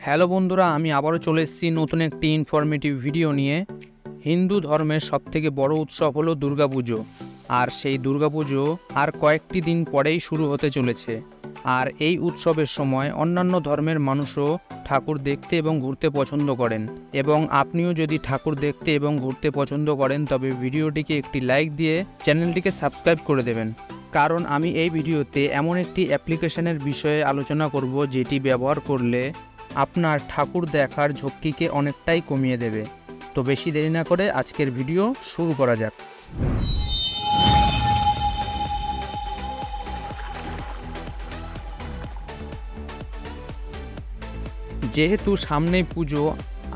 Hello বন্ধুরা, আমি আবারও চলে এসেছি নতুন একটি ইনফরমেটিভ ভিডিও নিয়ে। হিন্দু ধর্মের সবথেকে বড় উৎসব হলো দুর্গা পুজো। আর সেই দুর্গা পুজো আর কয়েকটি দিন পরেই শুরু হতে চলেছে। আর এই উৎসবের সময় অন্যান্য ধর্মের মানুষও ঠাকুর দেখতে এবং ঘুরতে পছন্দ করেন। এবং আপনিও যদি ঠাকুর দেখতে এবং ঘুরতে পছন্দ করেন তবে ভিডিওটিকে একটি লাইক দিয়ে চ্যানেলটিকে সাবস্ক্রাইব করে দেবেন। কারণ আমি এই ভিডিওতে এমন একটি অ্যাপ্লিকেশনের বিষয়ে আলোচনা করব যেটি ব্যবহার করলে আপনার ঠাকুর দেখার ঝক্কিকে অনেকটাই কমিয়ে দেবে। তো বেশি দেরি না করে আজকের ভিডিও শুরু করা যাক। যেহেতু সামনেই পুজো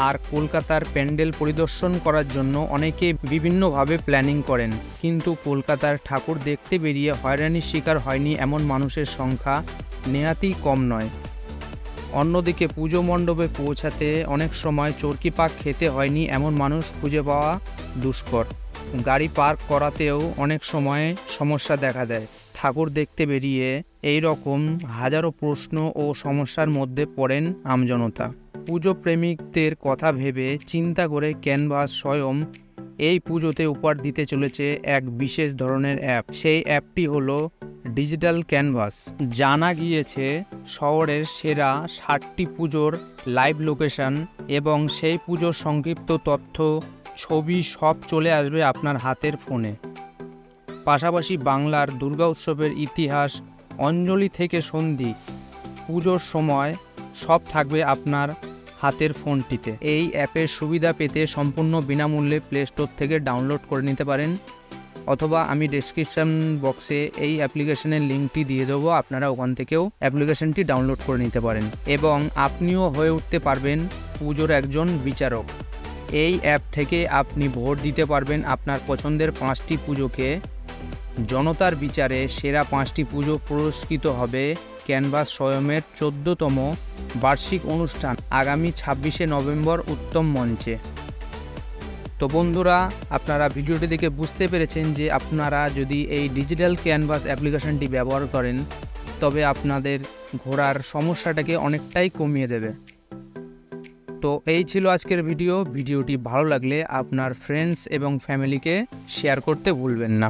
আর কলকাতার প্যান্ডেল পরিদর্শন করার জন্য অনেকে বিভিন্নভাবে প্ল্যানিং করেন, কিন্তু কলকাতার ঠাকুর দেখতে বেরিয়ে হয়রানির শিকার হয়নি এমন মানুষের সংখ্যা নেহাতই কম নয়। অন্যদিকে পুজো মণ্ডপে পৌঁছাতে অনেক সময় চরকি পাক খেতে হয়নি এমন মানুষ খুঁজে পাওয়া দুষ্কর। গাড়ি পার্ক করাতেও অনেক সময় সমস্যা দেখা দেয়। ঠাকুর দেখতে বেরিয়ে এই রকম হাজারো প্রশ্ন ও সমস্যার মধ্যে পড়েন আমজনতা। পুজো প্রেমিকদের কথা ভেবে চিন্তা করে ক্যানভাস স্বয়ম এই পুজোতে উপহার দিতে চলেছে এক বিশেষ ধরনের অ্যাপ। সেই অ্যাপটি হলো ডিজিটাল ক্যানভাস। জানা গিয়েছে শহরের সেরা 60টি পুজোর লাইভ লোকেশন এবং সেই পুজোর সংক্ষিপ্ত তথ্য, ছবি সব চলে আসবে আপনার হাতের ফোনে। পাশাপাশি বাংলার দুর্গা উৎসবের ইতিহাস, অঞ্জলি থেকে সন্ধি, পুজোর সময় সব থাকবে আপনার হাতের ফোনটিতে। এই অ্যাপের সুবিধা পেতে সম্পূর্ণ বিনামূল্যে প্লে স্টোর থেকে ডাউনলোড করে নিতে পারেন, অথবা আমি ডেসক্রিপশন বক্সে এই অ্যাপ্লিকেশনের লিঙ্কটি দিয়ে দেবো, আপনারা ওখান থেকেও অ্যাপ্লিকেশনটি ডাউনলোড করে নিতে পারেন এবং আপনিও হয়ে উঠতে পারবেন পুজোর একজন বিচারক। এই অ্যাপ থেকে আপনি ভোট দিতে পারবেন আপনার পছন্দের 5টি পুজোকে। জনতার বিচারে সেরা 5টি পুজো পুরস্কৃত হবে ক্যানভাস স্বয়মের 14তম বার্ষিক অনুষ্ঠান আগামী 26শে নভেম্বর উত্তম মঞ্চে। তো বন্ধুরা, আপনারা ভিডিওটি দেখে বুঝতে পেরেছেন যে আপনারা যদি এই ডিজিটাল ক্যানভাস অ্যাপ্লিকেশনটি ব্যবহার করেন তবে আপনাদের ঘোরার সমস্যাটাকে অনেকটাই কমিয়ে দেবে। তো এই ছিল আজকের ভিডিওটি ভালো লাগলে আপনার ফ্রেন্ডস এবং ফ্যামিলিকে শেয়ার করতে ভুলবেন না।